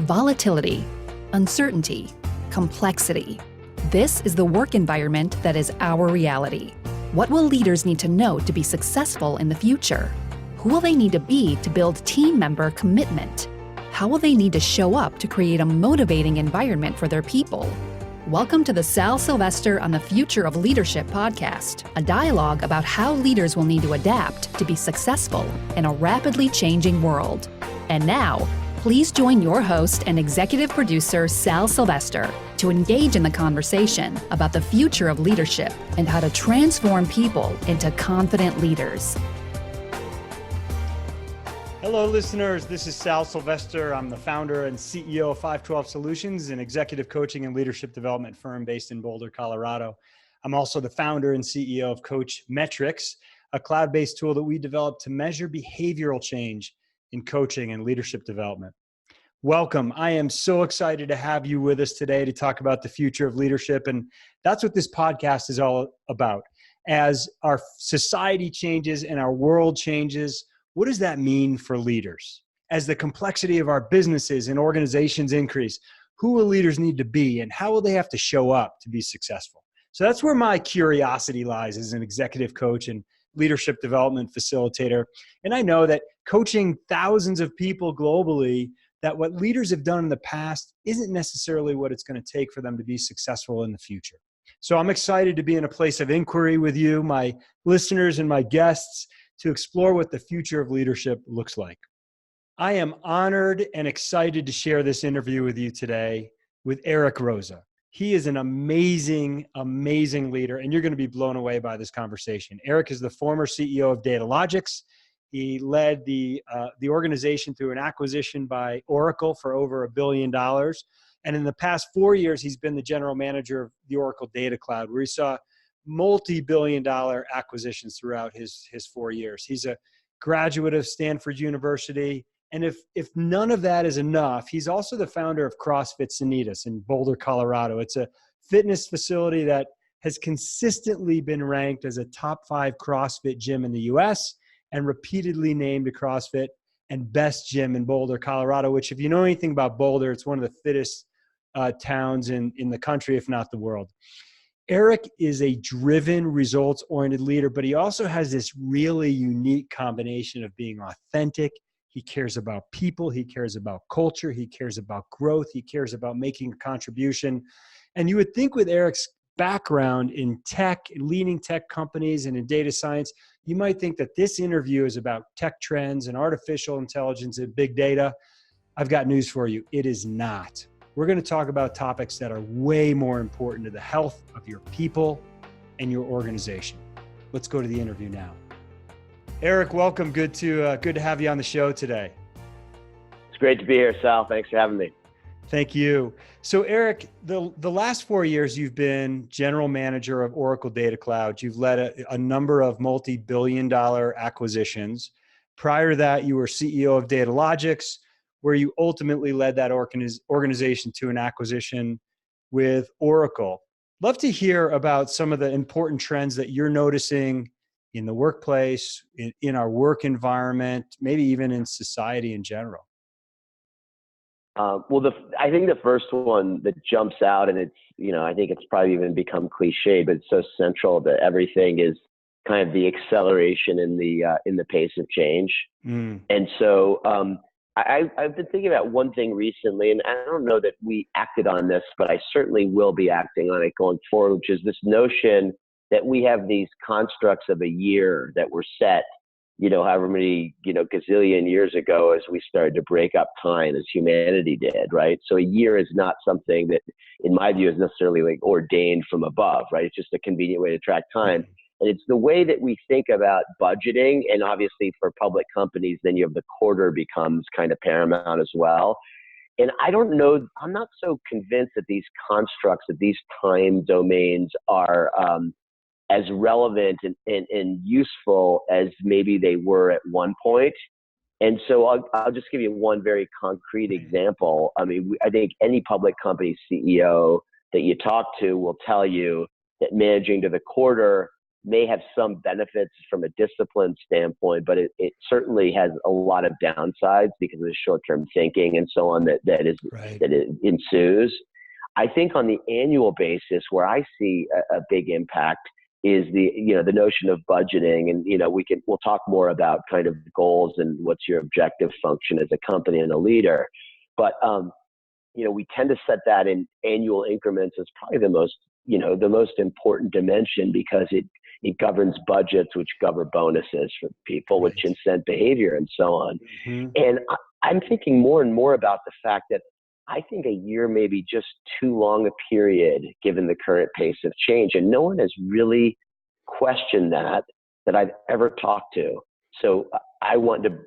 Volatility, uncertainty, complexity. This is the work environment that is our reality. What will leaders need to know to be successful in the future? Who will they need to be to build team member commitment? How will they need to show up to create a motivating environment for their people? Welcome to the Sal Silvester on the Future of Leadership podcast, a dialogue about how leaders will need to adapt to be successful in a rapidly changing world. And now, please join your host and executive producer, Sal Silvester, to engage in the conversation about the future of leadership and how to transform people into confident leaders. Hello, listeners. This is Sal Silvester. I'm the founder and CEO of 512 Solutions, an executive coaching and leadership development firm based in Boulder, Colorado. I'm also the founder and CEO of Coach Metrics, a cloud-based tool that we developed to measure behavioral change in coaching and leadership development. Welcome. I am so excited to have you with us today to talk about the future of leadership. And that's what this podcast is all about. As our society changes and our world changes, what does that mean for leaders? As the complexity of our businesses and organizations increase, who will leaders need to be and how will they have to show up to be successful? So that's where my curiosity lies as an executive coach and leadership development facilitator. And I know that coaching thousands of people globally, that what leaders have done in the past isn't necessarily what it's going to take for them to be successful in the future. So I'm excited to be in a place of inquiry with you, my listeners and my guests, to explore what the future of leadership looks like. I am honored and excited to share this interview with you today with Eric Roza. He is an amazing, amazing leader, and you're going to be blown away by this conversation. Eric is the former CEO of Datalogix. He led the organization through an acquisition by Oracle for over $1 billion. And in the past 4 years, he's been the general manager of the Oracle Data Cloud, where he saw multi-billion-dollar acquisitions throughout his 4 years. He's a graduate of Stanford University. And if none of that is enough, he's also the founder of CrossFit Sanitas in Boulder, Colorado. It's a fitness facility that has consistently been ranked as a top 5 CrossFit gym in the US and repeatedly named a CrossFit and best gym in Boulder, Colorado, which if you know anything about Boulder, it's one of the fittest towns in the country, if not the world. Eric is a driven, results-oriented leader, but he also has this really unique combination of being authentic. He cares about people. He cares about culture. He cares about growth. He cares about making a contribution. And you would think with Eric's background in tech, leading tech companies and in data science, you might think that this interview is about tech trends and artificial intelligence and big data. I've got news for you. It is not. We're going to talk about topics that are way more important to the health of your people and your organization. Let's go to the interview now. Eric, welcome. Good to have you on the show today. It's great to be here, Sal. Thanks for having me. Thank you. So Eric, the last 4 years, you've been general manager of Oracle Data Cloud. You've led a number of multi-billion-dollar acquisitions. Prior to that, you were CEO of Datalogix, where you ultimately led that organization to an acquisition with Oracle. Love to hear about some of the important trends that you're noticing in the workplace, in our work environment, maybe even in society in general. I think the first one that jumps out, and I think it's probably even become cliche, but it's so central to everything, is kind of the acceleration in the pace of change. And so I've been thinking about one thing recently, and I don't know that we acted on this, but I certainly will be acting on it going forward, which is this notion that we have these constructs of a year that were set, however many, gazillion years ago as we started to break up time as humanity did, right? So a year is not something that, in my view, is necessarily like ordained from above, right? It's just a convenient way to track time. And it's the way that we think about budgeting. And obviously for public companies, then you have the quarter becomes kind of paramount as well. And I don't know, I'm not so convinced that these constructs, that these time domains are as relevant and useful as maybe they were at one point. And so I'll just give you one very concrete example. I mean, I think any public company CEO that you talk to will tell you that managing to the quarter may have some benefits from a discipline standpoint, but it certainly has a lot of downsides because of the short-term thinking and so on that Right. it ensues. I think on the annual basis, where I see a big impact is the notion of budgeting, and we'll talk more about kind of goals and what's your objective function as a company and a leader, but we tend to set that in annual increments as probably the most important dimension, because it governs budgets, which govern bonuses for people, which incent behavior and so on. Mm-hmm. And I'm thinking more and more about the fact that I think a year may be just too long a period given the current pace of change. And no one has really questioned that I've ever talked to. So I want to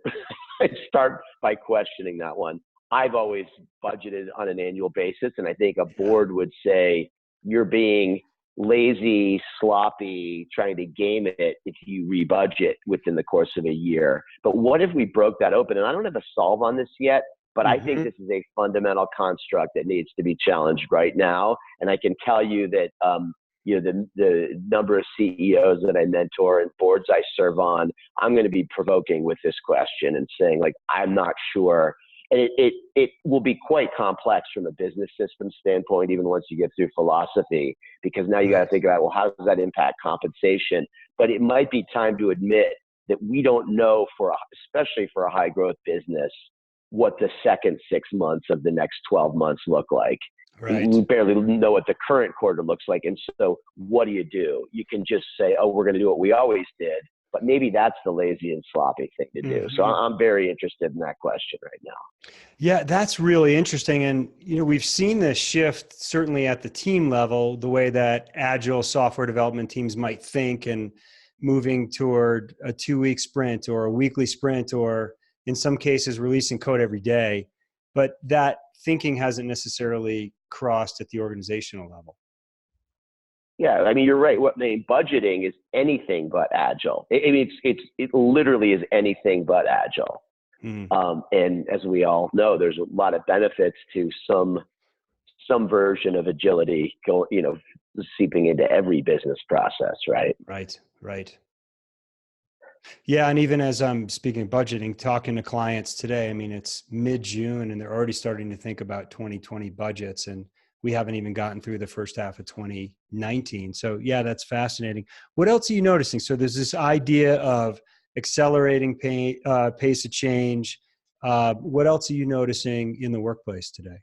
start by questioning that one. I've always budgeted on an annual basis, and I think a board would say you're being lazy, sloppy, trying to game it if you rebudget within the course of a year. But what if we broke that open? And I don't have a solve on this yet, but I think this is a fundamental construct that needs to be challenged right now. And I can tell you that the number of CEOs that I mentor and boards I serve on, I'm going to be provoking with this question and saying, like, I'm not sure. And it will be quite complex from a business system standpoint, even once you get through philosophy, because now you got to think about, well, how does that impact compensation? But it might be time to admit that we don't know, especially for a high growth business, what the second 6 months of the next 12 months look like. Right. We barely know what the current quarter looks like. And so what do? You can just say, oh, we're going to do what we always did. But maybe that's the lazy and sloppy thing to do. So I'm very interested in that question right now. Yeah, that's really interesting. And, we've seen this shift certainly at the team level, the way that agile software development teams might think, and moving toward a 2-week sprint or a weekly sprint, or in some cases releasing code every day. But that thinking hasn't necessarily crossed at the organizational level. Yeah, I mean, you're right. Budgeting is anything but agile. It literally is anything but agile. And as we all know, there's a lot of benefits to some version of agility seeping into every business process, right? Right. Yeah, and even as I'm speaking of budgeting, talking to clients today, I mean, it's mid-June and they're already starting to think about 2020 budgets, and we haven't even gotten through the first half of 2019. So yeah, that's fascinating. What else are you noticing? So there's this idea of accelerating pace of change. What else are you noticing in the workplace today?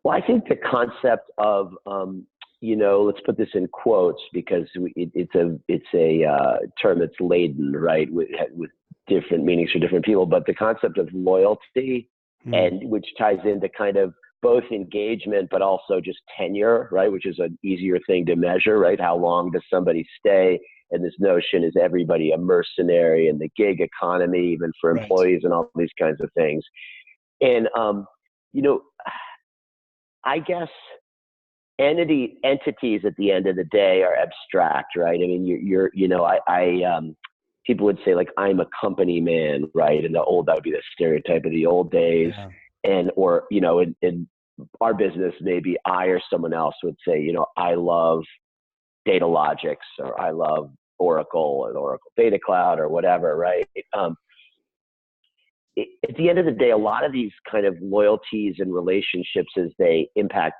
Well, I think the concept of, let's put this in quotes because it's a term that's laden, right, with different meanings for different people. But the concept of loyalty, and which ties into kind of both engagement, but also just tenure, right, which is an easier thing to measure, right? How long does somebody stay? And this notion, is everybody a mercenary, and the gig economy, even for employees, and all these kinds of things. And, I guess entities at the end of the day are abstract, right? I mean, people would say, like, I'm a company man, right? And that would be the stereotype of the old days. Yeah. And, in our business, maybe I or someone else would say, I love Datalogix, or I love Oracle, or Oracle Data Cloud, or whatever, right? At the end of the day, a lot of these kind of loyalties and relationships, as they impact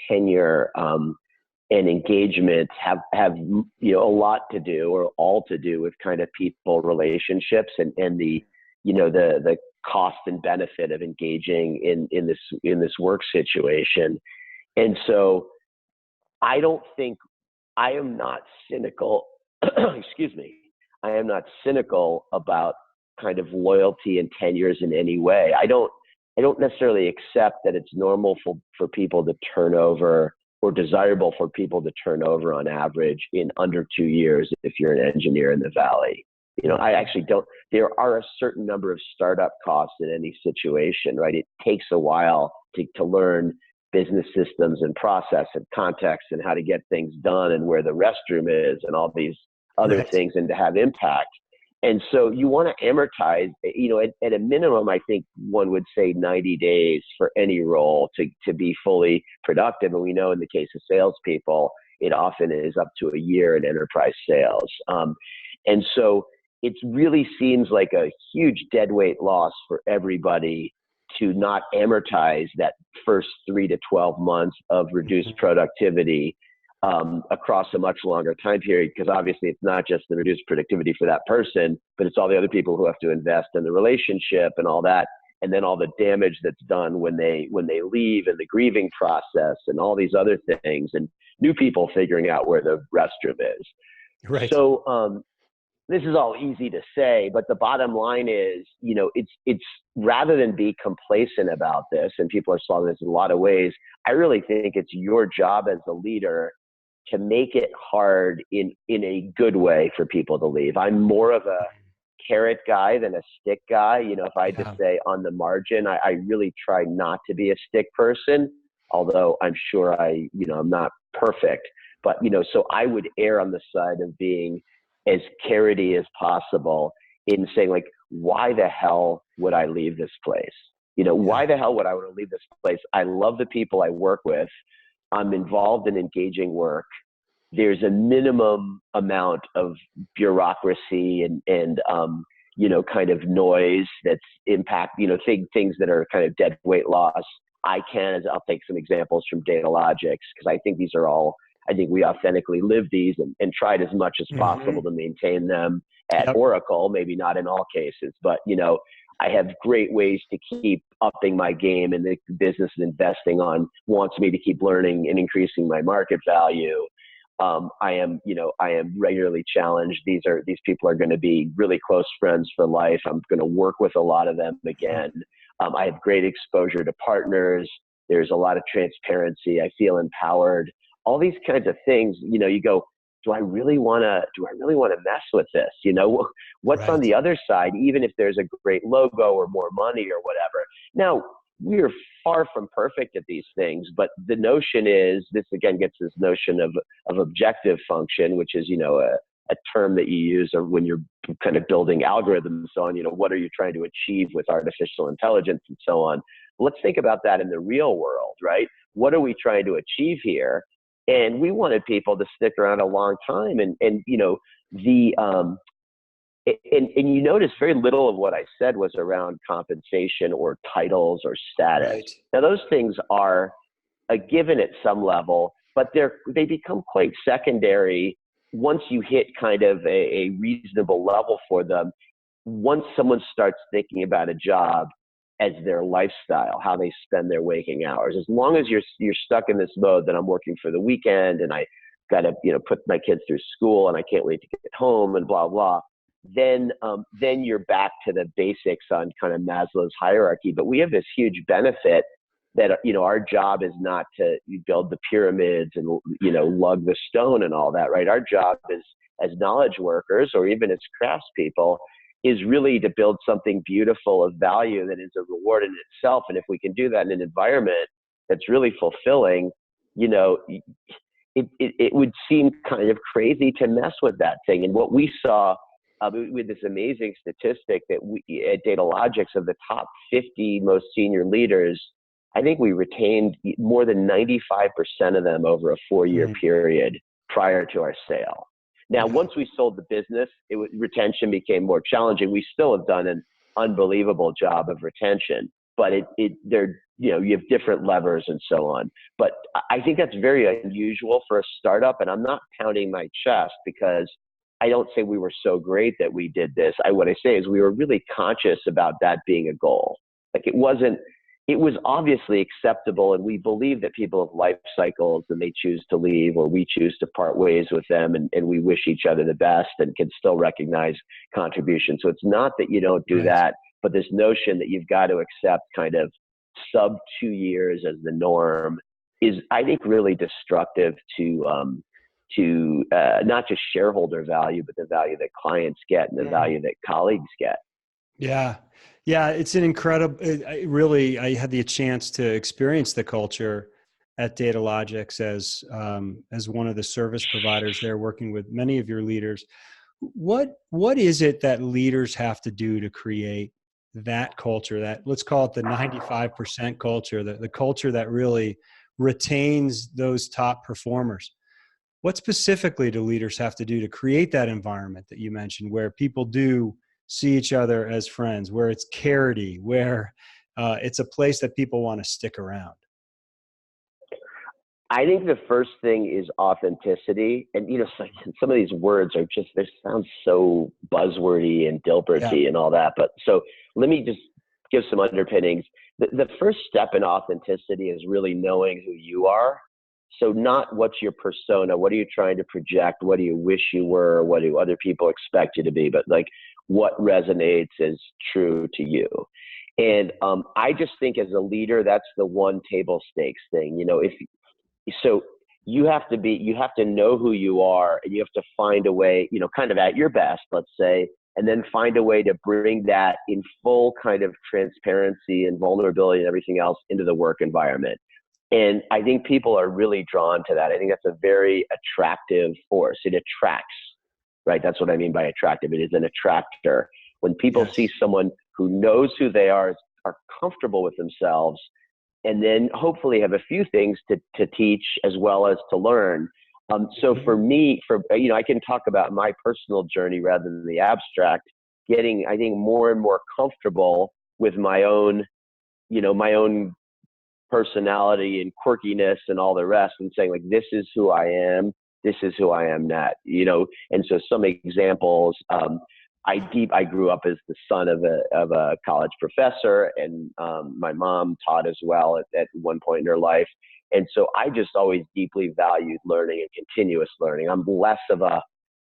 tenure and engagement, have a lot to do, or all to do, with kind of people relationships and the cost and benefit of engaging in this work situation. And so I am not cynical. Excuse me. I am not cynical about kind of loyalty and tenures in any way. I don't necessarily accept that it's normal for people to turn over, or desirable for people to turn over on average in under 2 years if you're an engineer in the Valley. I actually don't. There are a certain number of startup costs in any situation, right? It takes a while to learn business systems and process and context and how to get things done and where the restroom is and all these other things, and to have impact. And so you want to amortize, at a minimum, I think one would say 90 days for any role to be fully productive. And we know in the case of salespeople, it often is up to a year in enterprise sales. And so it really seems like a huge deadweight loss for everybody to not amortize that first 3 to 12 months of reduced productivity across a much longer time period, because obviously it's not just the reduced productivity for that person, but it's all the other people who have to invest in the relationship and all that, and then all the damage that's done when they leave, and the grieving process and all these other things, and new people figuring out where the restroom is. Right. So this is all easy to say, but the bottom line is, it's rather than be complacent about this, and people are solving this in a lot of ways, I really think it's your job as a leader to make it hard in a good way for people to leave. I'm more of a carrot guy than a stick guy. If I had to say on the margin, I really try not to be a stick person, although I'm sure I'm not perfect. But, so I would err on the side of being as carroty as possible in saying, like, why the hell would I leave this place? Why the hell would I want to leave this place? I love the people I work with. I'm involved in engaging work. There's a minimum amount of bureaucracy and kind of noise that's things that are kind of dead weight loss. I'll take some examples from Datalogix, because I think we authentically live these and tried as much as possible to maintain them at Oracle, maybe not in all cases, but I have great ways to keep upping my game, and the business is investing wants me to keep learning and increasing my market value. I am regularly challenged. These people are going to be really close friends for life. I'm going to work with a lot of them again. I have great exposure to partners. There's a lot of transparency. I feel empowered. All these kinds of things, you go, do I really want to mess with this? What's Right. on the other side, even if there's a great logo or more money or whatever. Now, we're far from perfect at these things, but the notion is, this again gets this notion of objective function, which is, a term that you use when you're kind of building algorithms on, what are you trying to achieve with artificial intelligence and so on. Let's think about that in the real world, right? What are we trying to achieve here? And we wanted people to stick around a long time. And you notice very little of what I said was around compensation or titles or status. Right. Now, those things are a given at some level, but they become quite secondary once you hit kind of a reasonable level for them. Once someone starts thinking about a job as their lifestyle, how they spend their waking hours. As long as you're stuck in this mode that I'm working for the weekend and I got to put my kids through school and I can't wait to get home and blah blah, then you're back to the basics on kind of Maslow's hierarchy. But we have this huge benefit that our job is not to build the pyramids and lug the stone and all that, right? Our job is as knowledge workers or even as craftspeople is really to build something beautiful of value that is a reward in itself. And if we can do that in an environment that's really fulfilling, it would seem kind of crazy to mess with that thing. And what we saw with this amazing statistic that we at Datalogix, of the top 50 most senior leaders, I think we retained more than 95% of them over a 4-year period prior to our sale. Now, once we sold the business, retention became more challenging. We still have done an unbelievable job of retention, but you have different levers and so on. But I think that's very unusual for a startup, and I'm not pounding my chest because I don't say we were so great that we did this. What I say is we were really conscious about that being a goal. Like it was obviously acceptable, and we believe that people have life cycles and they choose to leave or we choose to part ways with them, and we wish each other the best and can still recognize contribution. So it's not that you don't do that, but this notion that you've got to accept kind of sub 2 years as the norm is, I think, really destructive to not just shareholder value, but the value that clients get and the value that colleagues get. Yeah. Yeah. It's an incredible, I had the chance to experience the culture at Datalogix as one of the service providers there, working with many of your leaders. what is it that leaders have to do to create that culture, that, let's call it the 95% culture, the culture that really retains those top performers? What specifically do leaders have to do to create that environment that you mentioned, where people do see each other as friends, where it's carity, where it's a place that people want to stick around? I think the first thing is authenticity. And, some of these words are just, they sound so buzzwordy and Dilberty and all that. But so let me just give some underpinnings. The first step in authenticity is really knowing who you are. So not what's your persona, what are you trying to project, what do you wish you were, what do other people expect you to be, but like what resonates as true to you. And I just think as a leader, that's the one table stakes thing. So you have to know who you are, and you have to find a way, kind of at your best, let's say, and then find a way to bring that in full kind of transparency and vulnerability and everything else into the work environment. And I think people are really drawn to that. I think that's a very attractive force. It attracts, right? That's what I mean by attractive. It is an attractor. When people see someone who knows who they are comfortable with themselves, and then hopefully have a few things to teach as well as to learn. So for me, I can talk about my personal journey rather than the abstract, getting, I think, more and more comfortable with my own personality and quirkiness and all the rest, and saying, like, this is who I am, not, and so some examples, I grew up as the son of a college professor, and my mom taught as well at one point in her life. And so I just always deeply valued learning and continuous learning. I'm less of a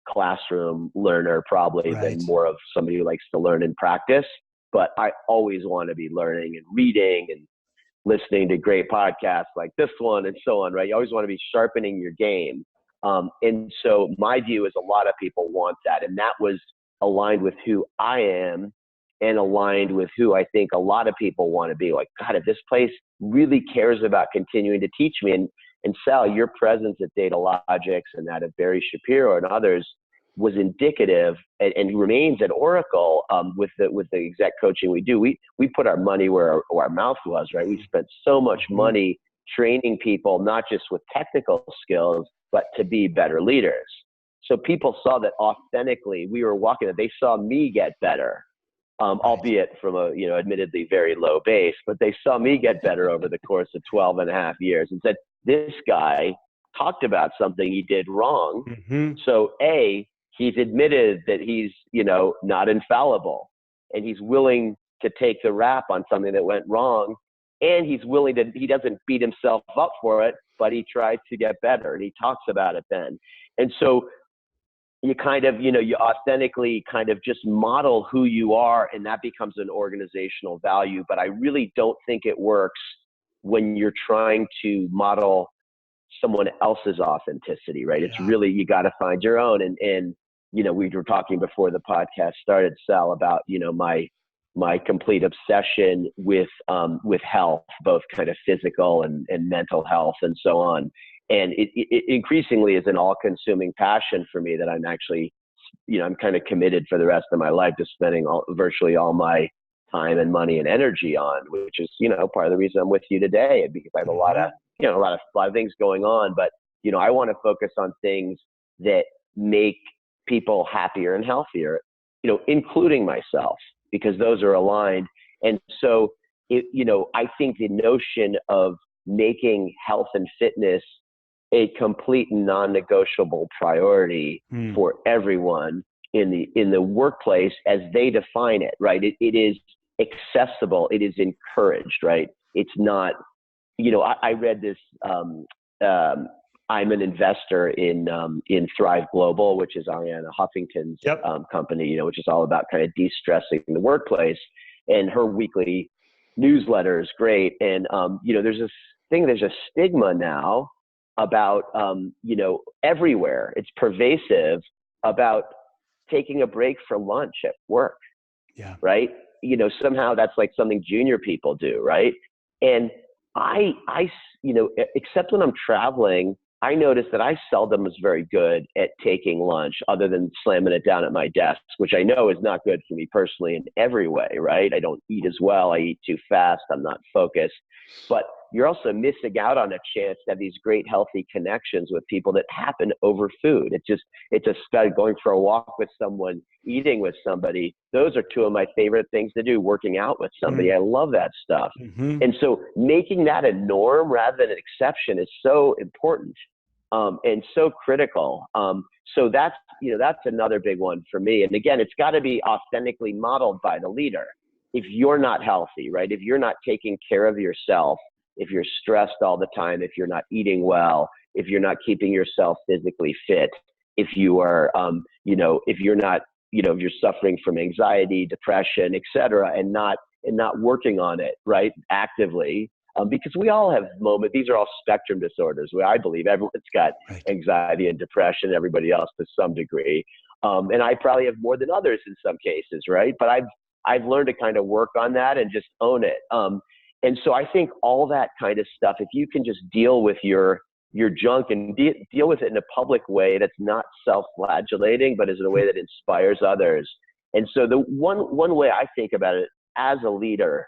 classroom learner probably than more of somebody who likes to learn and practice, but I always want to be learning and reading and listening to great podcasts like this one and so on, right? You always want to be sharpening your game. And so my view is a lot of people want that. And that was aligned with who I am and aligned with who I think a lot of people want to be. Like, God, if this place really cares about continuing to teach me, and Sal, your presence at Datalogix and that of Barry Shapiro and others was indicative and remains at Oracle with the exec coaching we do. We put our money where our mouth was, right? We spent so much money training people, not just with technical skills, but to be better leaders. So people saw that authentically we were walking it. They saw me get better, albeit from a, admittedly very low base, but they saw me get better over the course of 12 and a half years and said, this guy talked about something he did wrong. So he's admitted that he's, not infallible, and he's willing to take the rap on something that went wrong. And he doesn't beat himself up for it, but he tries to get better, and he talks about it then. And so you kind of, you authentically kind of just model who you are, and that becomes an organizational value. But I really don't think it works when you're trying to model someone else's authenticity, right? It's really, you got to find your own. And, we were talking before the podcast started, Sal, about, my complete obsession with health, both kind of physical and mental health and so on. And it increasingly is an all-consuming passion for me that I'm actually, I'm kind of committed for the rest of my life to spending virtually all my time and money and energy on, which is, part of the reason I'm with you today, because I have a lot of things going on. But, I want to focus on things that make people happier and healthier, including myself, because those are aligned. And so, I think the notion of making health and fitness a complete and non-negotiable priority for everyone in the workplace as they define it, right? It is accessible. It is encouraged, right? It's not, I read this, I'm an investor in Thrive Global, which is Arianna Huffington's company, which is all about kind of de-stressing the workplace. And her weekly newsletter is great. And, there's a stigma now about, everywhere. It's pervasive about taking a break for lunch at work. Right. Somehow that's like something junior people do. Right. And I except when I'm traveling, I noticed that I seldom was very good at taking lunch other than slamming it down at my desk, which I know is not good for me personally in every way, right? I don't eat as well. I eat too fast. I'm not focused. But you're also missing out on a chance to have these great healthy connections with people that happen over food. It's a study, going for a walk with someone, eating with somebody. Those are two of my favorite things to do, working out with somebody. I love that stuff. And so making that a norm rather than an exception is so important. And so critical. So that's another big one for me. And again, it's got to be authentically modeled by the leader. If you're not healthy, right? If you're not taking care of yourself, if you're stressed all the time, if you're not eating well, if you're not keeping yourself physically fit, if you are, if you're not, if you're suffering from anxiety, depression, et cetera, and not working on it, right? Actively. Because we all have moments. These are all spectrum disorders. Where I believe everyone's got anxiety and depression. Everybody else to some degree, and I probably have more than others in some cases, right? But I've learned to kind of work on that and just own it. And so I think all that kind of stuff, if you can just deal with your junk and deal with it in a public way that's not self-flagellating, but is in a way that inspires others. And so the one way I think about it as a leader,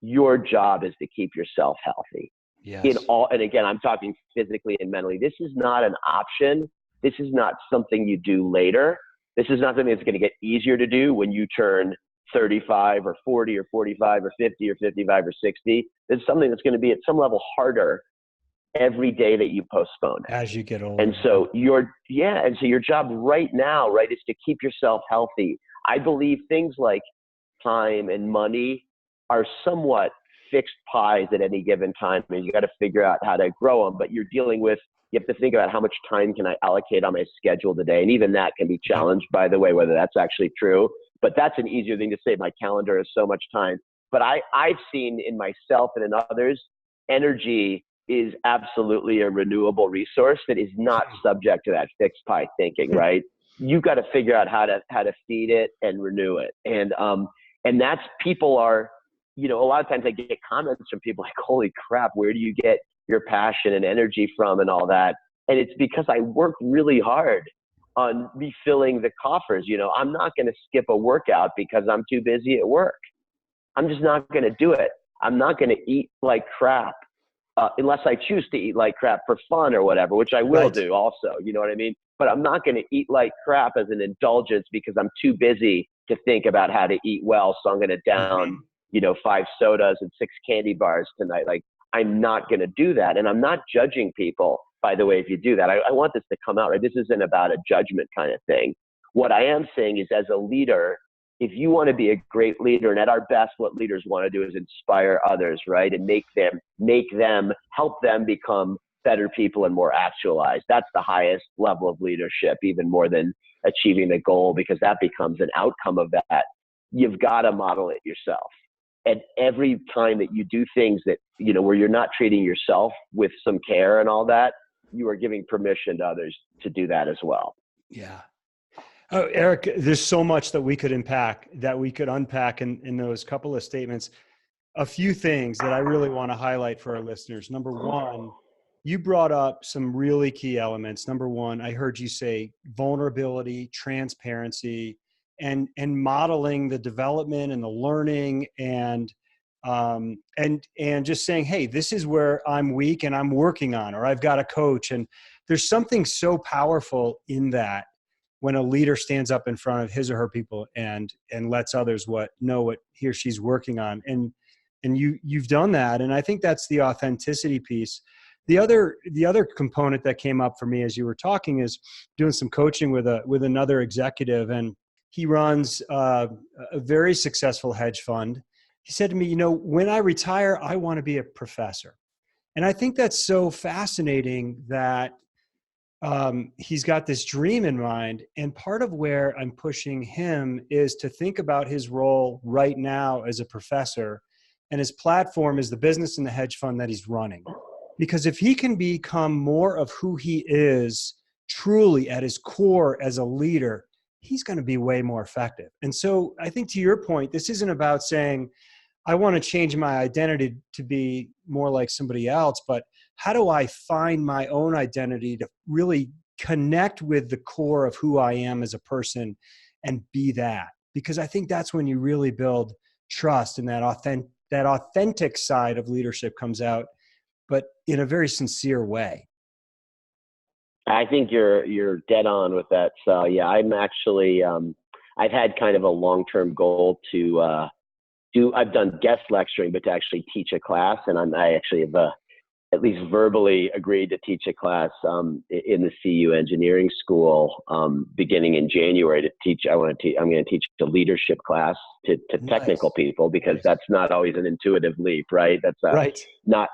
your job is to keep yourself healthy. Yes. And again, I'm talking physically and mentally. This is not an option. This is not something you do later. This is not something that's going to get easier to do when you turn 35 or 40 or 45 or 50 or 55 or 60. It's something that's going to be at some level harder every day that you postpone it. As you get older. And so your job right now, right, is to keep yourself healthy. I believe things like time and money are somewhat fixed pies at any given time. I mean, you got to figure out how to grow them, but you have to think about how much time can I allocate on my schedule today. And even that can be challenged, by the way, whether that's actually true, but that's an easier thing to say. My calendar is so much time, but I've seen in myself and in others, energy is absolutely a renewable resource that is not subject to that fixed pie thinking, right? You've got to figure out how to feed it and renew it. And that's, people are, a lot of times I get comments from people like, holy crap, where do you get your passion and energy from and all that? And it's because I work really hard on refilling the coffers. I'm not going to skip a workout because I'm too busy at work. I'm just not going to do it. I'm not going to eat like crap unless I choose to eat like crap for fun or whatever, which I will do also, you know what I mean? But I'm not going to eat like crap as an indulgence because I'm too busy to think about how to eat well. So I'm going to down 5 sodas and 6 candy bars tonight. Like, I'm not going to do that. And I'm not judging people, by the way, if you do that. I want this to come out, right? This isn't about a judgment kind of thing. What I am saying is, as a leader, if you want to be a great leader, and at our best, what leaders want to do is inspire others, right? And help them become better people and more actualized. That's the highest level of leadership, even more than achieving the goal, because that becomes an outcome of that. You've got to model it yourself. And every time that you do things that, where you're not treating yourself with some care and all that, you are giving permission to others to do that as well. Yeah. Oh, Eric, there's so much that we could unpack in those couple of statements. A few things that I really want to highlight for our listeners. Number one, you brought up some really key elements. Number one, I heard you say vulnerability, transparency, and modeling the development and the learning and just saying, hey, this is where I'm weak and I'm working on, or I've got a coach. And there's something so powerful in that when a leader stands up in front of his or her people and lets others know what he or she's working on. And you've done that. And I think that's the authenticity piece. The other component that came up for me as you were talking is doing some coaching with another executive, and he runs a very successful hedge fund. He said to me, when I retire, I want to be a professor. And I think that's so fascinating that he's got this dream in mind. And part of where I'm pushing him is to think about his role right now as a professor, and his platform is the business and the hedge fund that he's running. Because if he can become more of who he is truly at his core as a leader, he's going to be way more effective. And so I think, to your point, this isn't about saying, I want to change my identity to be more like somebody else, but how do I find my own identity to really connect with the core of who I am as a person and be that? Because I think that's when you really build trust, and that authentic side of leadership comes out, but in a very sincere way. I think you're dead on with that. So yeah, I'm actually, I've had kind of a long-term goal to I've done guest lecturing, but to actually teach a class. And I actually have at least verbally agreed to teach a class in the CU engineering school beginning in January to teach. I'm going to teach the leadership class to technical people, because that's not always an intuitive leap, right? That's not,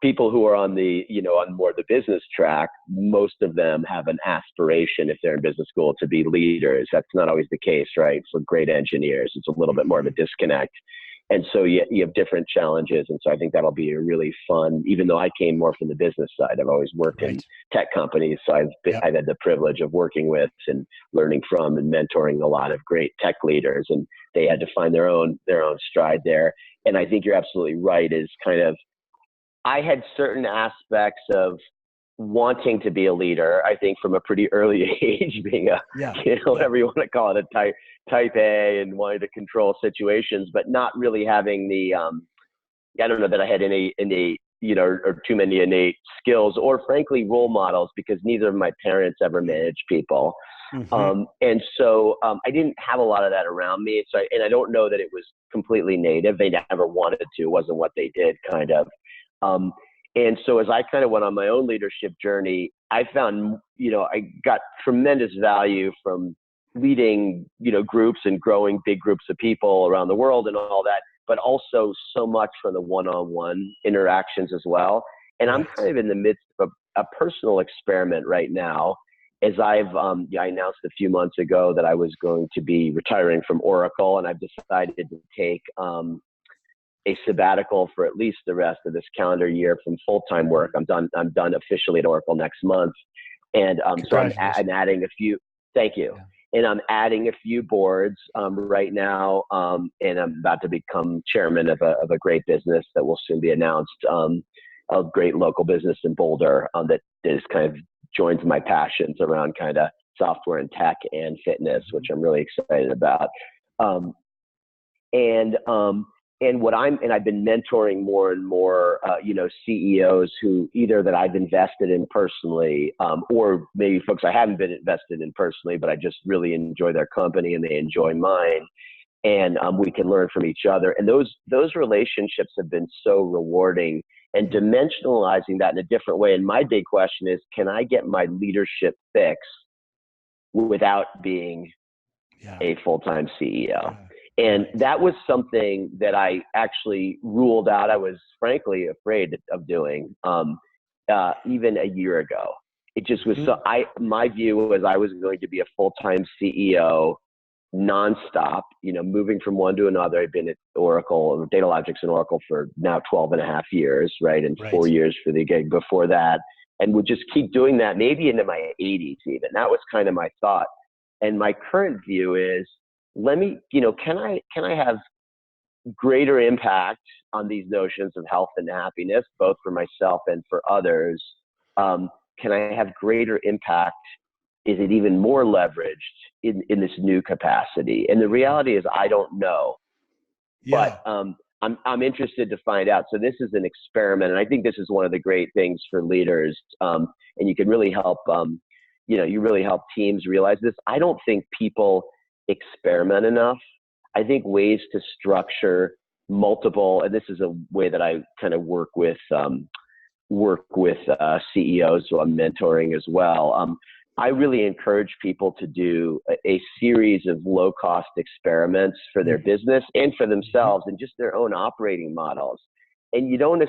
people who are on the, on more the business track, most of them have an aspiration, if they're in business school, to be leaders. That's not always the case, right? For great engineers, it's a little bit more of a disconnect. And so you have different challenges. And so I think that'll be a really fun, even though I came more from the business side, I've always worked in tech companies. So I've had the privilege of working with and learning from and mentoring a lot of great tech leaders, and they had to find their own stride there. And I think you're absolutely right, is kind of, I had certain aspects of wanting to be a leader, I think from a pretty early age, being whatever you want to call it, a type A, and wanting to control situations, but not really having the, I don't know that I had any innate, or too many innate skills, or frankly, role models, because neither of my parents ever managed people. And so I didn't have a lot of that around me. So, and I don't know that it was completely native. They never wanted to, it wasn't what they did, kind of. And so as I kind of went on my own leadership journey, I found, I got tremendous value from leading, groups and growing big groups of people around the world and all that, but also so much from the one-on-one interactions as well. And I'm kind of in the midst of a personal experiment right now, as I've, I announced a few months ago that I was going to be retiring from Oracle, and I've decided to take, a sabbatical for at least the rest of this calendar year from full-time work. I'm done officially at Oracle next month. And so I'm adding a few, thank you. Yeah. And I'm adding a few boards right now. And I'm about to become chairman of a great business that will soon be announced, a great local business in Boulder that is kind of joins my passions around kind of software and tech and fitness, which I'm really excited about. And I've been mentoring more and more, CEOs who either that I've invested in personally, or maybe folks I haven't been invested in personally, but I just really enjoy their company and they enjoy mine. And we can learn from each other. And those relationships have been so rewarding, and dimensionalizing that in a different way. And my big question is, can I get my leadership fix without being a full-time CEO? Yeah. And that was something that I actually ruled out. I was frankly afraid of doing even a year ago. It just was my view was I was going to be a full-time CEO nonstop, moving from one to another. I've been at Oracle, or Datalogix and Oracle, for now 12 and a half years, right? And 4 years for the gig before that. And would just keep doing that, maybe into my 80s even. That was kind of my thought. And my current view is, can I have greater impact on these notions of health and happiness, both for myself and for others? Can I have greater impact? Is it even more leveraged in this new capacity? And the reality is, I don't know, but I'm interested to find out. So this is an experiment, and I think this is one of the great things for leaders. And you can really help, you really help teams realize this. I don't think people experiment enough. I think ways to structure multiple, and this is a way that I kind of work with CEOs who I'm mentoring as well. I really encourage people to do a series of low-cost experiments for their business and for themselves, and just their own operating models. And you don't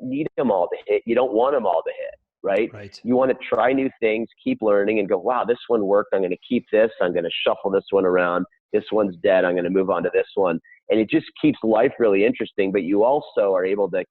need them all to hit. You don't want them all to hit. Right? You want to try new things, keep learning, and go, wow, this one worked. I'm going to keep this. I'm going to shuffle this one around. This one's dead. I'm going to move on to this one. And it just keeps life really interesting. But you also are able to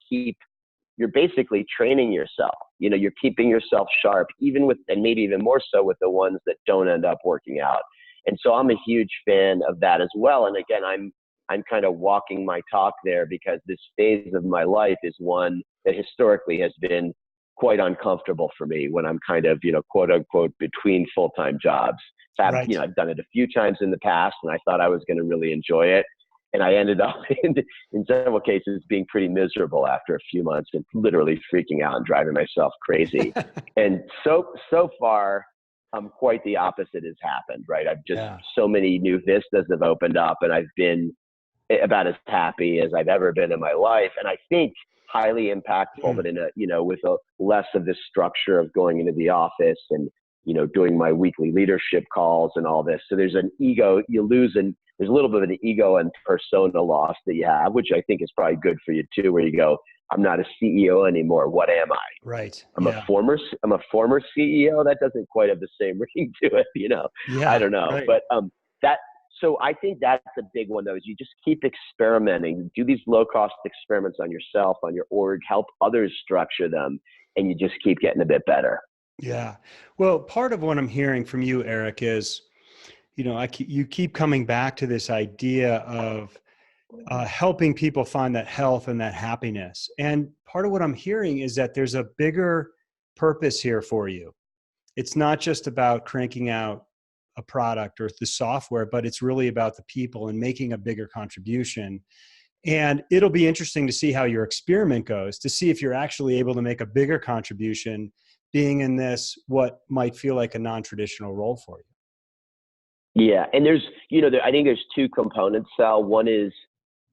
you're basically training yourself. You're keeping yourself sharp, even with, and maybe even more so with the ones that don't end up working out. And so I'm a huge fan of that as well. And again, I'm I'm kind of walking my talk there, because this phase of my life is one that historically has been quite uncomfortable for me when I'm kind of, quote unquote, between full-time jobs. Right. I've done it a few times in the past, and I thought I was going to really enjoy it. And I ended up in several cases being pretty miserable after a few months and literally freaking out and driving myself crazy. And so far, quite the opposite has happened, right? So many new vistas have opened up, and I've been about as happy as I've ever been in my life. And I think highly impactful, but in with a less of this structure of going into the office and, doing my weekly leadership calls and all this. So there's an ego you lose, and there's a little bit of an ego and persona loss that you have, which I think is probably good for you too, where you go, I'm not a CEO anymore. What am I? Right. I'm a former CEO. That doesn't quite have the same ring to it, Yeah, I don't know. right. But so I think that's a big one, though, is you just keep experimenting, do these low cost experiments on yourself, on your org, help others structure them, and you just keep getting a bit better. Yeah. Well, part of what I'm hearing from you, Eric, is, you keep coming back to this idea of helping people find that health and that happiness. And part of what I'm hearing is that there's a bigger purpose here for you. It's not just about cranking out a product or the software, but it's really about the people and making a bigger contribution. And it'll be interesting to see how your experiment goes, to see if you're actually able to make a bigger contribution being in this, what might feel like a non-traditional role for you. Yeah. And there's, I think there's two components, Sal. One is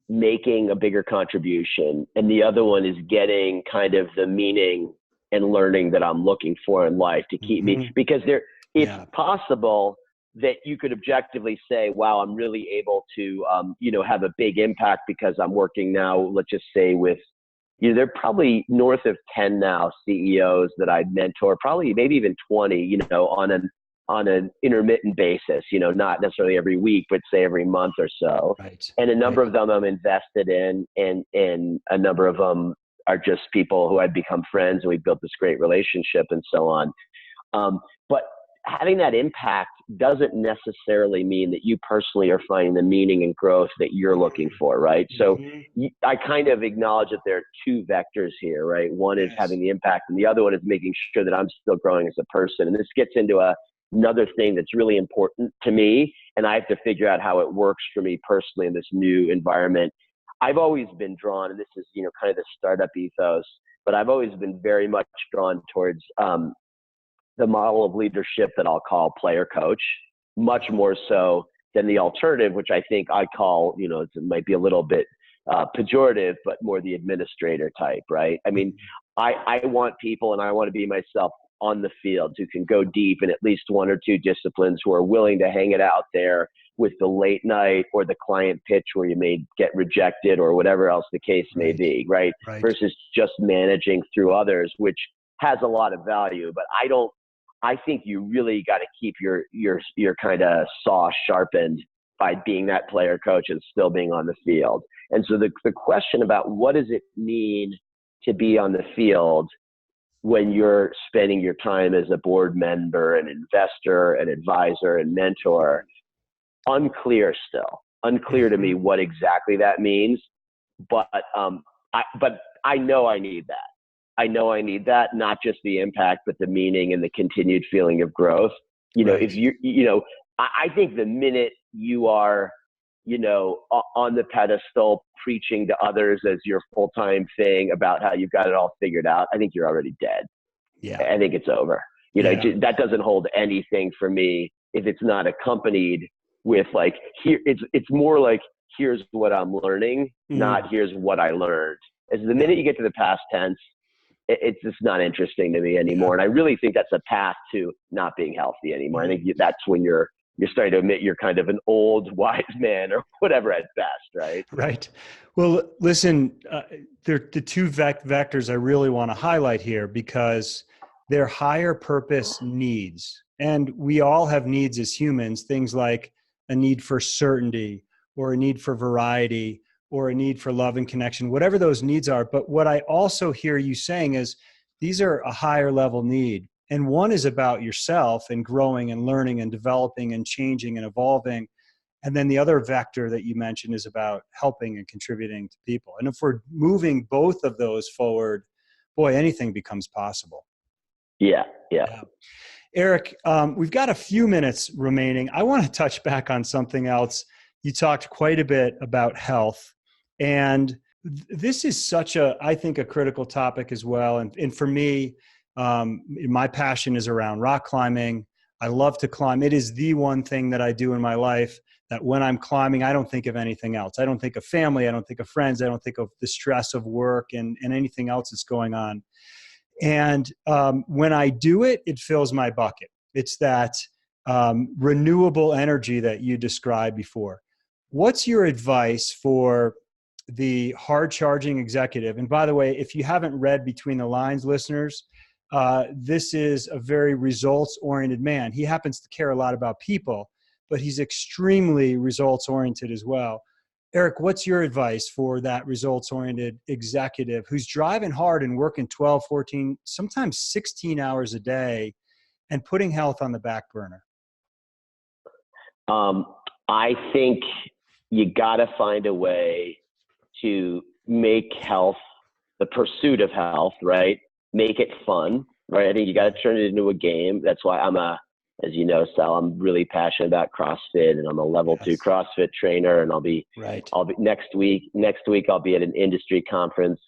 making a bigger contribution, and the other one is getting kind of the meaning and learning that I'm looking for in life to keep me, because it's possible that you could objectively say, wow, I'm really able to, have a big impact because I'm working now, let's just say with, there are probably north of 10 now CEOs that I mentor, probably maybe even 20, on an intermittent basis, not necessarily every week, but say every month or so. Right. And a number of them I'm invested in, and a number of them are just people who I've become friends, and we built this great relationship and so on. But having that impact doesn't necessarily mean that you personally are finding the meaning and growth that you're looking for, right? So I kind of acknowledge that there are two vectors here, right? One is having the impact, and the other one is making sure that I'm still growing as a person. And this gets into another thing that's really important to me, and I have to figure out how it works for me personally in this new environment. I've always been drawn, and this is, kind of the startup ethos, but I've always been very much drawn towards the model of leadership that I'll call player coach, much more so than the alternative, which I think I call, it might be a little bit pejorative, but more the administrator type, right? I mean, I want people, and I want to be myself on the field who can go deep in at least one or two disciplines, who are willing to hang it out there with the late night or the client pitch where you may get rejected or whatever else the case may be, right? Versus just managing through others, which has a lot of value. But I think you really got to keep your kind of saw sharpened by being that player coach and still being on the field. And so the question about what does it mean to be on the field when you're spending your time as a board member, an investor, an advisor, and mentor, unclear to me what exactly that means. But I know I need that. I know I need that, not just the impact, but the meaning and the continued feeling of growth. If I think the minute you are, on the pedestal preaching to others as your full-time thing about how you've got it all figured out, I think you're already dead. Yeah. I think it's over. That doesn't hold anything for me if it's not accompanied with like, here, it's more like, here's what I'm learning, not here's what I learned. As the minute you get to the past tense, it's just not interesting to me anymore. And I really think that's a path to not being healthy anymore. I think that's when you're starting to admit you're kind of an old wise man or whatever at best, right? Right. Well, listen, the two vectors I really want to highlight here, because they're higher purpose needs. And we all have needs as humans, things like a need for certainty or a need for variety or a need for love and connection, whatever those needs are. But what I also hear you saying is these are a higher level need. And one is about yourself and growing and learning and developing and changing and evolving. And then the other vector that you mentioned is about helping and contributing to people. And if we're moving both of those forward, boy, anything becomes possible. Yeah. Eric, we've got a few minutes remaining. I want to touch back on something else. You talked quite a bit about health, and this is such I think, a critical topic as well. And for me, my passion is around rock climbing. I love to climb. It is the one thing that I do in my life that when I'm climbing, I don't think of anything else. I don't think of family. I don't think of friends. I don't think of the stress of work and anything else that's going on. And when I do it, it fills my bucket. It's that renewable energy that you described before. What's your advice for the hard charging executive? And by the way, if you haven't read between the lines, listeners, this is a very results oriented man. He happens to care a lot about people, but he's extremely results oriented as well. Eric, what's your advice for that results oriented executive who's driving hard and working 12, 14, sometimes 16 hours a day and putting health on the back burner? I think you got to find a way to make health, the pursuit of health, right? Make it fun, right? I think you got to turn it into a game. That's why as you know, Sal, I'm really passionate about CrossFit, and I'm a level 2 CrossFit trainer, and I'll be next week I'll be at an industry conference,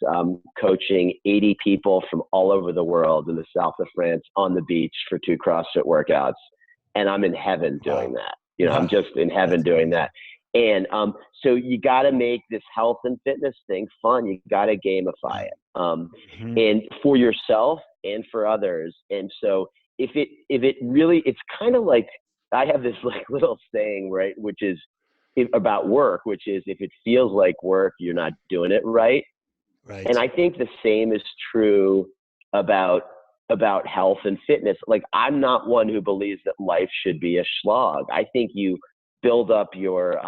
coaching 80 people from all over the world in the south of France on the beach for 2 CrossFit workouts. And I'm in heaven doing that. I'm just in heaven doing that. And so you got to make this health and fitness thing fun. You got to gamify it, and for yourself and for others. And so if it really, it's kind of like, I have this like little saying, right, which is about work, which is, if it feels like work, you're not doing it right. Right. And I think the same is true about health and fitness. Like, I'm not one who believes that life should be a slog. I think you build up your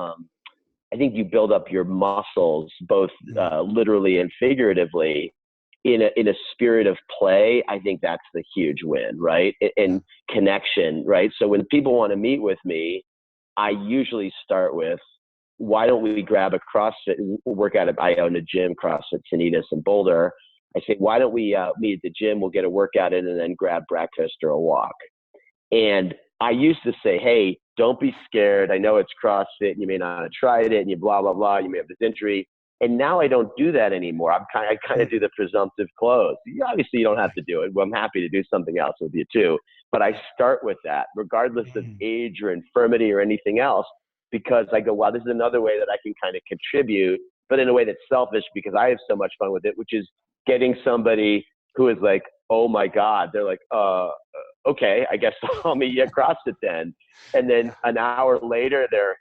muscles, both literally and figuratively, in a spirit of play. I think that's the huge win, right? And connection, right? So when people want to meet with me, I usually start with, why don't we grab a CrossFit workout? I own a gym, CrossFit Sanitas in Boulder. I say, why don't we meet at the gym? We'll get a workout in and then grab breakfast or a walk. And I used to say, hey, don't be scared. I know it's CrossFit and you may not have tried it and you blah, blah, blah. You may have this injury. And now I don't do that anymore. I kind of do the presumptive close. Obviously, you don't have to do it. Well, I'm happy to do something else with you too. But I start with that, regardless of age or infirmity or anything else, because I go, wow, this is another way that I can kind of contribute, but in a way that's selfish, because I have so much fun with it, which is getting somebody who is like, oh my God, they're like, okay, I guess I'll meet you at CrossFit then. And then an hour later, they're,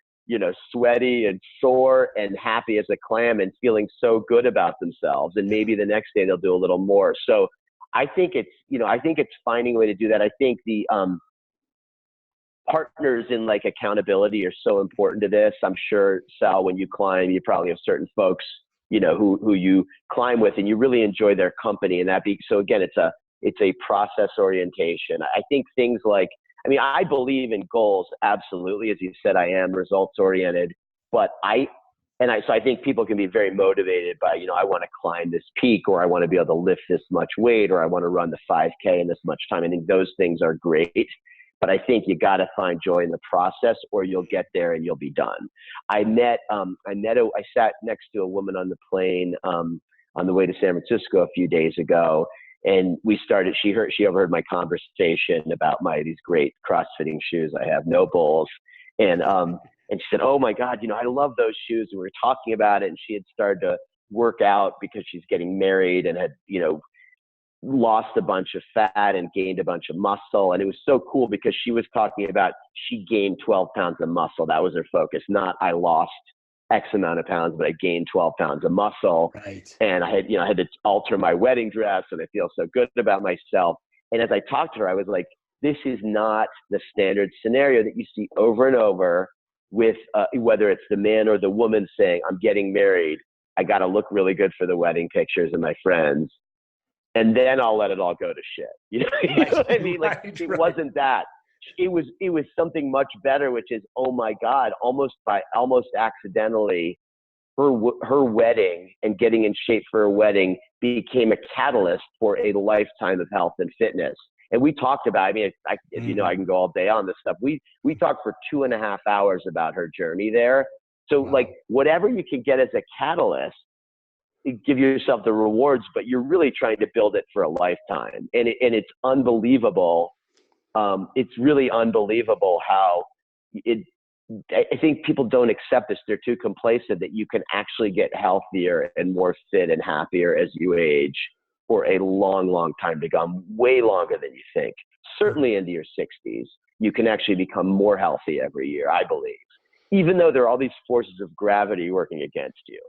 sweaty and sore and happy as a clam and feeling so good about themselves. And maybe the next day they'll do a little more. So I think it's finding a way to do that. I think the partners in like accountability are so important to this. I'm sure, Sal, when you climb, you probably have certain folks, who you climb with and you really enjoy their company. And so again, it's a process orientation. I think things like, I believe in goals. Absolutely. As you said, I am results oriented, but so I think people can be very motivated by, I want to climb this peak, or I want to be able to lift this much weight, or I want to run the 5K in this much time. I think those things are great, but I think you got to find joy in the process, or you'll get there and you'll be done. I sat next to a woman on the plane, on the way to San Francisco a few days ago. And she overheard my conversation about these great CrossFitting shoes I have, no bowls. And she said, oh my God, I love those shoes. And we were talking about it, and she had started to work out because she's getting married and had, lost a bunch of fat and gained a bunch of muscle. And it was so cool because she was talking about, she gained 12 pounds of muscle. That was her focus, not I lost X amount of pounds, but I gained 12 pounds of muscle. Right. And I had to alter my wedding dress, and I feel so good about myself. And as I talked to her, I was like, this is not the standard scenario that you see over and over with whether it's the man or the woman saying, I'm getting married, I got to look really good for the wedding pictures of my friends, and then I'll let it all go to shit. You know what I mean? Like, it wasn't that. it was something much better, which is, oh my God, almost accidentally, her wedding and getting in shape for her wedding became a catalyst for a lifetime of health and fitness. And we talked about, I mean, if you know, I can go all day on this stuff. We talked for 2.5 hours about her journey there. So like whatever you can get as a catalyst, give yourself the rewards, but you're really trying to build it for a lifetime. And it's unbelievable. It's really unbelievable how I think people don't accept this. They're too complacent that you can actually get healthier and more fit and happier as you age for a long, long time to come, way longer than you think. Certainly into your 60s, you can actually become more healthy every year, I believe, even though there are all these forces of gravity working against you.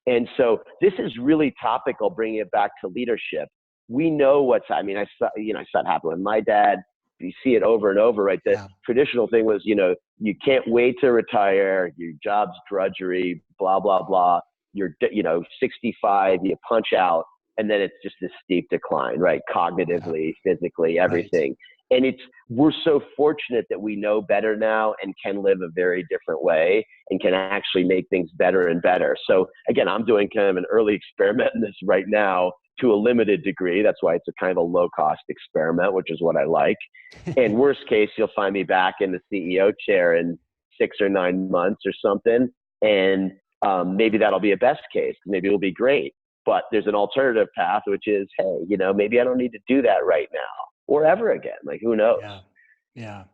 And so this is really topical, bringing it back to leadership. We know I saw it happen with my dad. You see it over and over, right? The traditional thing was, you can't wait to retire. Your job's drudgery, blah, blah, blah. You're, 65, you punch out, and then it's just this steep decline, right? Cognitively, physically, everything. Right. And we're so fortunate that we know better now and can live a very different way and can actually make things better and better. So again, I'm doing kind of an early experiment in this right now to a limited degree. That's why it's a kind of a low cost experiment, which is what I like. And worst case, you'll find me back in the CEO chair in 6 or 9 months or something. And maybe that'll be a best case. Maybe it'll be great. But there's an alternative path, which is, hey, maybe I don't need to do that right now or ever again. Like, who knows? Yeah.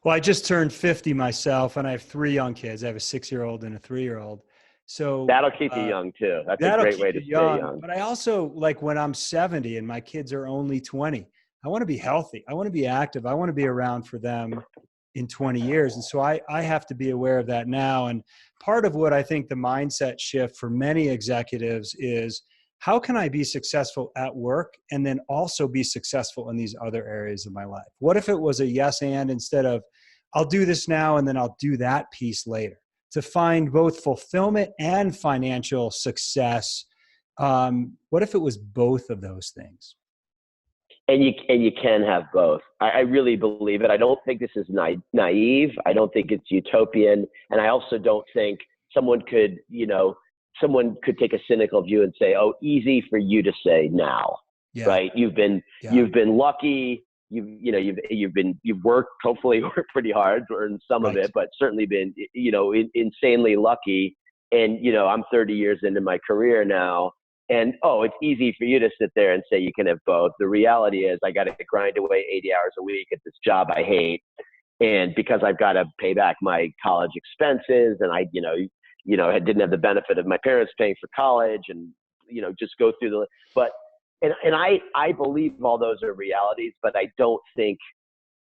Well, I just turned 50 myself, and I have 3 young kids. I have a 6-year-old and a 3-year-old. So that'll keep you young too. That's a great way to stay young. But I also, like, when I'm 70 and my kids are only 20, I want to be healthy. I want to be active. I want to be around for them in 20 years. And so I have to be aware of that now. And part of what I think the mindset shift for many executives is, how can I be successful at work and then also be successful in these other areas of my life? What if it was a yes and instead of, I'll do this now and then I'll do that piece later? To find both fulfillment and financial success. What if it was both of those things? And you can have both. I really believe it. I don't think this is naive. I don't think it's utopian. And I also don't think someone could take a cynical view and say, oh, easy for you to say now, right? You've been lucky. You've worked, hopefully worked pretty hard or in some of it, but certainly been, insanely lucky. And, I'm 30 years into my career now, and, it's easy for you to sit there and say you can have both. The reality is I got to grind away 80 hours a week at this job I hate. And because I've got to pay back my college expenses, and I didn't have the benefit of my parents paying for college, and, just go through and I believe all those are realities, but I don't think,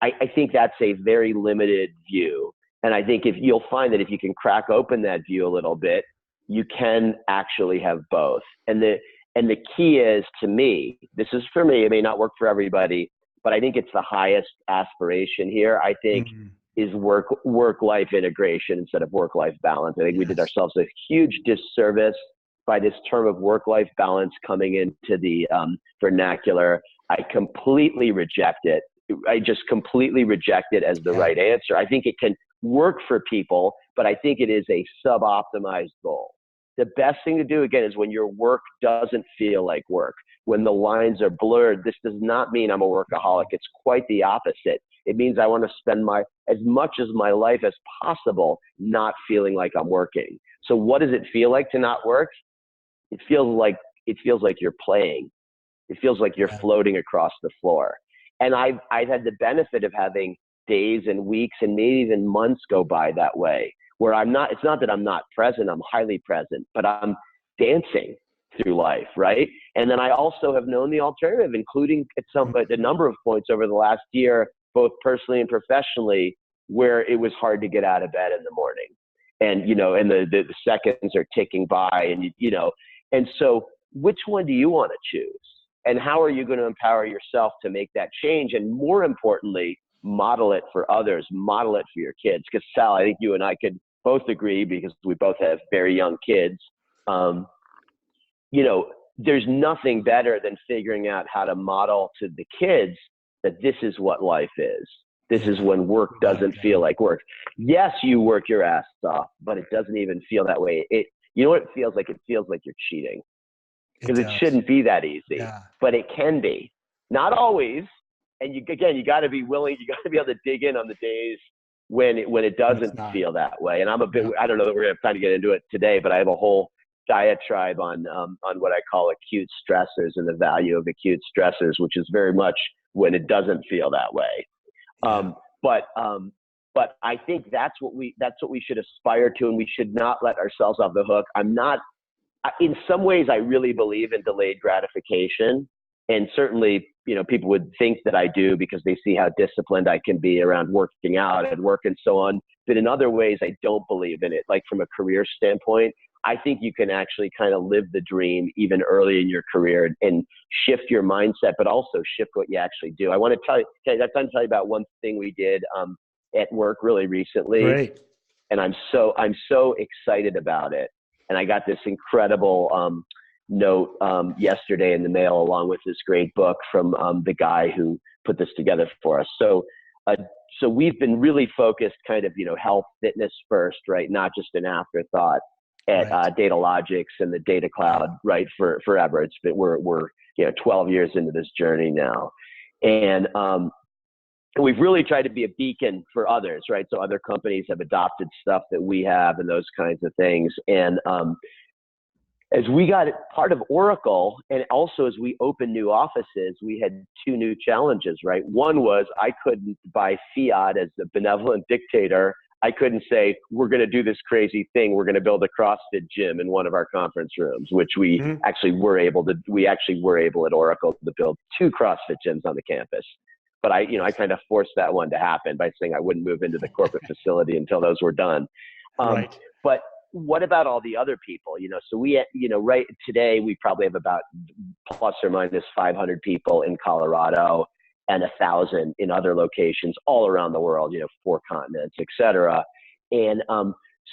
I think that's a very limited view. And I think if you'll find that if you can crack open that view a little bit, you can actually have both. And the key is, to me, this is for me, it may not work for everybody, but I think it's the highest aspiration here, I think, is work-life integration instead of work-life balance. I think we did ourselves a huge disservice by this term of work-life balance coming into the vernacular. I completely reject it. I just completely reject it as the right answer. I think it can work for people, but I think it is a sub-optimized goal. The best thing to do, again, is when your work doesn't feel like work, when the lines are blurred. This does not mean I'm a workaholic. It's quite the opposite. It means I want to spend as much of my life as possible not feeling like I'm working. So what does it feel like to not work? It feels like you're playing. It feels like you're floating across the floor. And I've had the benefit of having days and weeks and maybe even months go by that way, where it's not that I'm not present, I'm highly present, but I'm dancing through life, right? And then I also have known the alternative, including at a number of points over the last year, both personally and professionally, where it was hard to get out of bed in the morning. And, and the seconds are ticking by, and so which one do you want to choose? And how are you going to empower yourself to make that change? And more importantly, model it for others, model it for your kids. Because Sal, I think you and I could both agree, because we both have very young kids. There's nothing better than figuring out how to model to the kids that this is what life is. This is when work doesn't feel like work. Yes, you work your ass off, but it doesn't even feel that way. You know what it feels like? It feels like you're cheating, because it shouldn't be that easy, but it can be. Not always. And you got to be willing, you got to be able to dig in on the days when it doesn't feel that way. And I'm a bit, I don't know that we're going to have time to get into it today, but I have a whole diatribe on what I call acute stressors and the value of acute stressors, which is very much when it doesn't feel that way. But I think that's what we should aspire to, and we should not let ourselves off the hook. In some ways, I really believe in delayed gratification, and certainly, people would think that I do because they see how disciplined I can be around working out and work and so on. But in other ways, I don't believe in it. Like from a career standpoint, I think you can actually kind of live the dream even early in your career and shift your mindset, but also shift what you actually do. I want to tell you, okay, that's time to tell you about one thing we did at work really recently. Great. And I'm so excited about it. And I got this incredible note yesterday in the mail, along with this great book from the guy who put this together for us. So we've been really focused kind of, health, fitness first, right? Not just an afterthought at Datalogix and the data cloud, right? Forever. It's been, we're 12 years into this journey now. And we've really tried to be a beacon for others, right? So other companies have adopted stuff that we have and those kinds of things. And as we got part of Oracle, and also as we opened new offices, we had two new challenges, right? One was I couldn't, by fiat as the benevolent dictator, I couldn't say, we're going to do this crazy thing. We're going to build a CrossFit gym in one of our conference rooms, which we actually were able to, at Oracle to build 2 CrossFit gyms on the campus. But I kind of forced that one to happen by saying I wouldn't move into the corporate facility until those were done. But what about all the other people? So we, right today, we probably have about plus or minus 500 people in Colorado and 1,000 in other locations all around the world, 4 continents, et cetera. And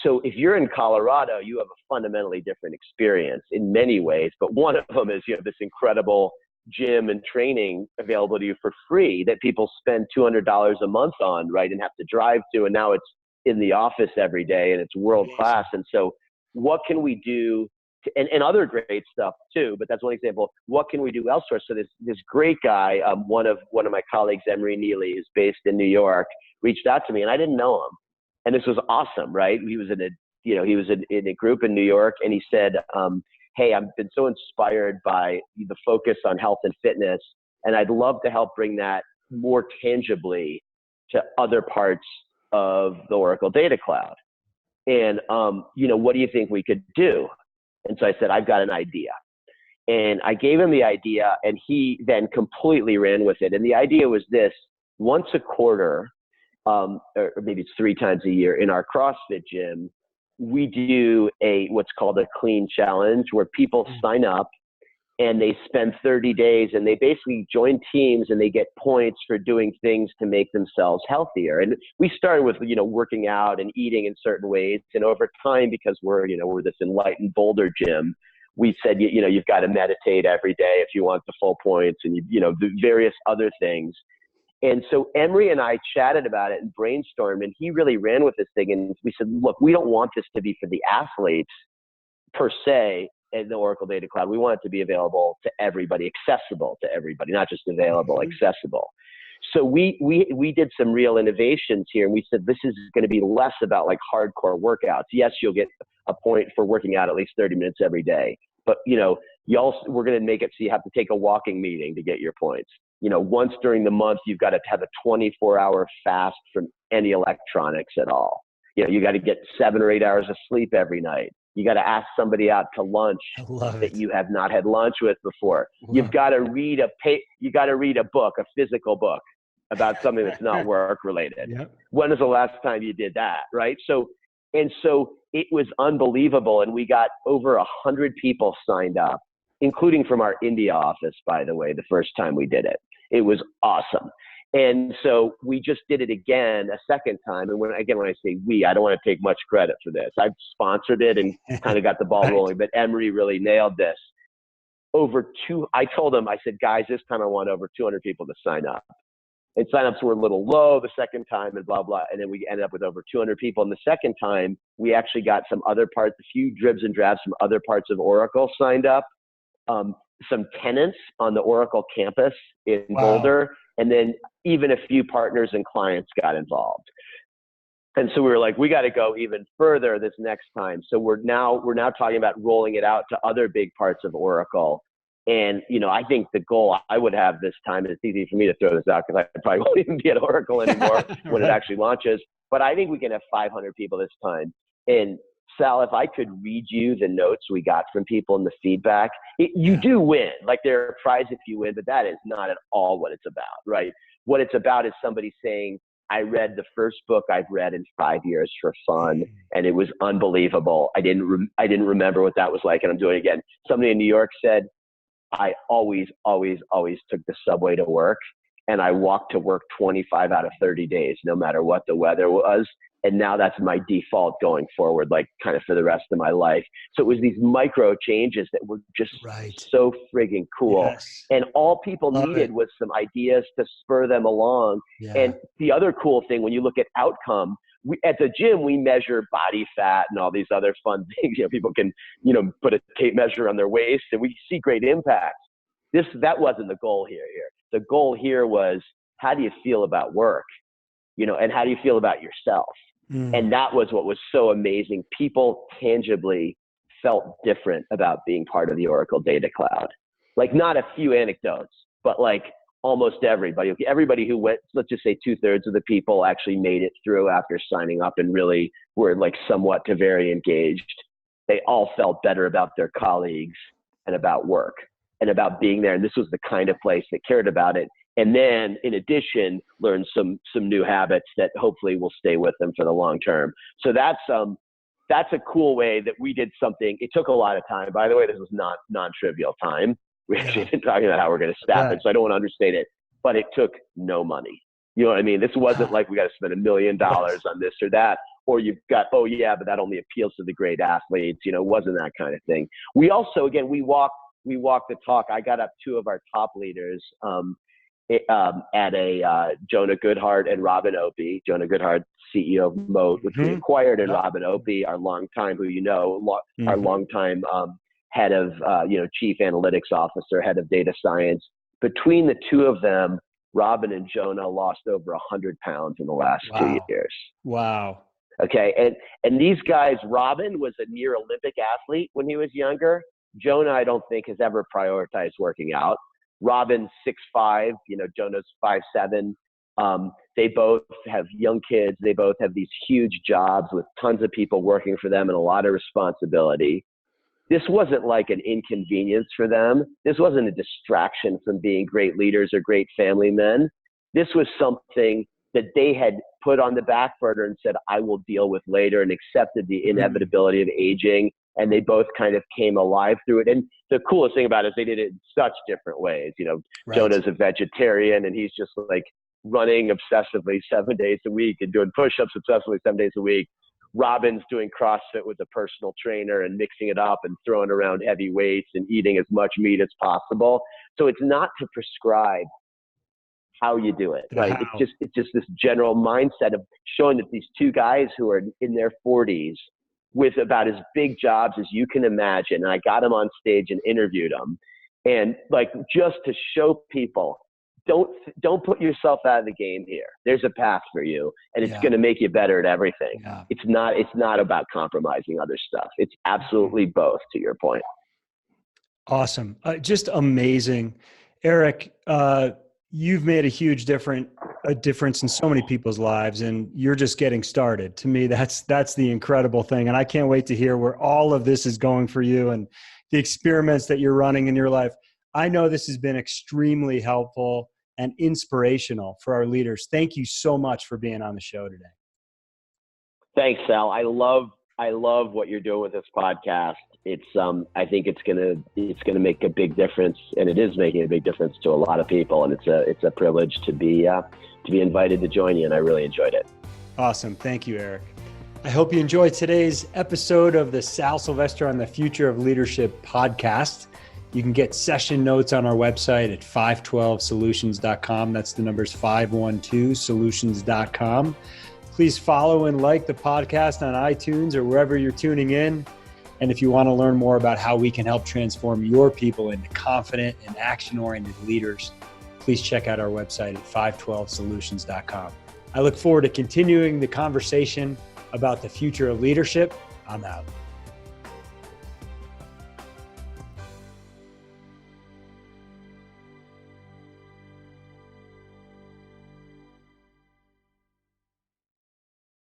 so if you're in Colorado, you have a fundamentally different experience in many ways. But one of them is you have this incredible gym and training available to you for free that people spend $200 a month on, right, and have to drive to. And now it's in the office every day and it's world class. And so what can we do and other great stuff too, but that's one example. What can we do elsewhere? So this great guy, one of my colleagues, Emery Neely, who's based in New York, reached out to me, and I didn't know him. And this was awesome, right? He was in a group in New York, and he said, hey, I've been so inspired by the focus on health and fitness, and I'd love to help bring that more tangibly to other parts of the Oracle Data Cloud. And, what do you think we could do? And so I said, I've got an idea. And I gave him the idea, and he then completely ran with it. And the idea was this: once a quarter, or maybe it's 3 times a year in our CrossFit gym, we do what's called a clean challenge, where people sign up and they spend 30 days and they basically join teams and they get points for doing things to make themselves healthier. And we started with, working out and eating in certain ways. And over time, because we're this enlightened Boulder gym, we said, you've got to meditate every day if you want the full points, and the various other things. And so Emery and I chatted about it and brainstormed, and he really ran with this thing. And we said, look, we don't want this to be for the athletes per se in the Oracle Data Cloud. We want it to be available to everybody, accessible to everybody, not just available, accessible. So we did some real innovations here, and we said this is going to be less about like hardcore workouts. Yes, you'll get a point for working out at least 30 minutes every day, but we're going to make it so you have to take a walking meeting to get your points. Once during the month, you've got to have a 24-hour fast from any electronics at all. You got to get 7 or 8 hours of sleep every night. You got to ask somebody out to lunch that you have not had lunch with before. You've got to read a book, a physical book about something that's not work related. When was the last time you did that? Right. So it was unbelievable. And we got over 100 people signed up, including from our India office, by the way, the first time we did it. It was awesome. And so we just did it again a second time. And when I say we, I don't want to take much credit for this. I've sponsored it and kind of got the ball rolling, but Emery really nailed this. I told him, I said, guys, this time I want over 200 people to sign up. And signups were a little low the second time and blah, blah. And then we ended up with over 200 people. And the second time, we actually got some other parts, a few dribs and drabs from other parts of Oracle signed up, some tenants on the Oracle campus in Boulder, and then even a few partners and clients got involved. And so we were like, we got to go even further this next time. So we're now talking about rolling it out to other big parts of Oracle. And, you know, I think the goal I would have this time, and it's easy for me to throw this out because I probably won't even be at Oracle anymore when it actually launches, but I think we can have 500 people this time. And Sal, if I could read you the notes we got from people and the feedback, you do win. Like, there are prizes if you win, but that is not at all what it's about, right? What it's about is somebody saying, I read the first book I've read in 5 years for fun, and it was unbelievable. I didn't remember what that was like, and I'm doing it again. Somebody in New York said, I always took the subway to work, and I walked to work 25 out of 30 days, no matter what the weather was. And now that's my default going forward, like kind of for the rest of my life. So it was these micro changes that were just so friggin' cool. Yes. And all people needed was some ideas to spur them along. Yeah. And the other cool thing, when you look at outcome, at the gym, we measure body fat and all these other fun things. You know, people can, you know, put a tape measure on their waist, and we see great impacts. That wasn't the goal here. The goal here was, how do you feel about work? You know, and how do you feel about yourself? And that was what was so amazing. People tangibly felt different about being part of the Oracle Data Cloud. Like, not a few anecdotes, but like almost everybody who went, let's just say 2/3 of the people actually made it through after signing up and really were like somewhat to very engaged. They all felt better about their colleagues and about work and about being there. And this was the kind of place that cared about it. And then, in addition, learn some new habits that hopefully will stay with them for the long term. So that's a cool way that we did something. It took a lot of time. By the way, this was not non-trivial time. We actually been talking about how we're going to staff it, so I don't want to understate it. But it took no money. You know what I mean? This wasn't like we got to spend $1 million on this or that, or you've got, oh yeah, but that only appeals to the great athletes. You know, it wasn't that kind of thing. We also, again, we walked the talk. I got up 2 of our top leaders. At a Jonah Goodhart and Robin Opie. Jonah Goodhart, CEO of Moat, which we acquired, and Robin Opie, our longtime, our longtime head of, chief analytics officer, head of data science. Between the 2 of them, Robin and Jonah lost over 100 pounds in the last 2 years. Wow. Okay. And these guys, Robin was a near Olympic athlete when he was younger. Jonah, I don't think, has ever prioritized working out. Robin's 6'5", Jonah's 5'7". They both have young kids. They both have these huge jobs with tons of people working for them and a lot of responsibility. This wasn't like an inconvenience for them. This wasn't a distraction from being great leaders or great family men. This was something that they had put on the back burner and said, I will deal with later, and accepted the inevitability of aging. And they both kind of came alive through it. And the coolest thing about it is they did it in such different ways. Jonah's a vegetarian, and he's just like running obsessively 7 days a week and doing push-ups obsessively 7 days a week. Robin's doing CrossFit with a personal trainer and mixing it up and throwing around heavy weights and eating as much meat as possible. So it's not to prescribe how you do it, right? Wow. It's just this general mindset of showing that these 2 guys who are in their 40s with about as big jobs as you can imagine. And I got them on stage and interviewed them. And like, just to show people, don't put yourself out of the game here. There's a path for you, and it's going to make you better at everything. Yeah. It's not about compromising other stuff. It's absolutely both, to your point. Awesome. Just amazing. Eric, you've made a huge difference in so many people's lives, and you're just getting started. To me, that's the incredible thing. And I can't wait to hear where all of this is going for you and the experiments that you're running in your life. I know this has been extremely helpful and inspirational for our leaders. Thank you so much for being on the show today. Thanks, Sal. I love what you're doing with this podcast. It's I think it's gonna make a big difference, and it is making a big difference to a lot of people. And it's a privilege to be invited to join you, and I really enjoyed it. Awesome, thank you, Eric. I hope you enjoyed today's episode of the Sal Silvester on the Future of Leadership podcast. You can get session notes on our website at 512solutions.com. That's the numbers 512solutions.com. Please follow and like the podcast on iTunes or wherever you're tuning in. And if you want to learn more about how we can help transform your people into confident and action-oriented leaders, please check out our website at 512solutions.com. I look forward to continuing the conversation about the future of leadership. I'm out.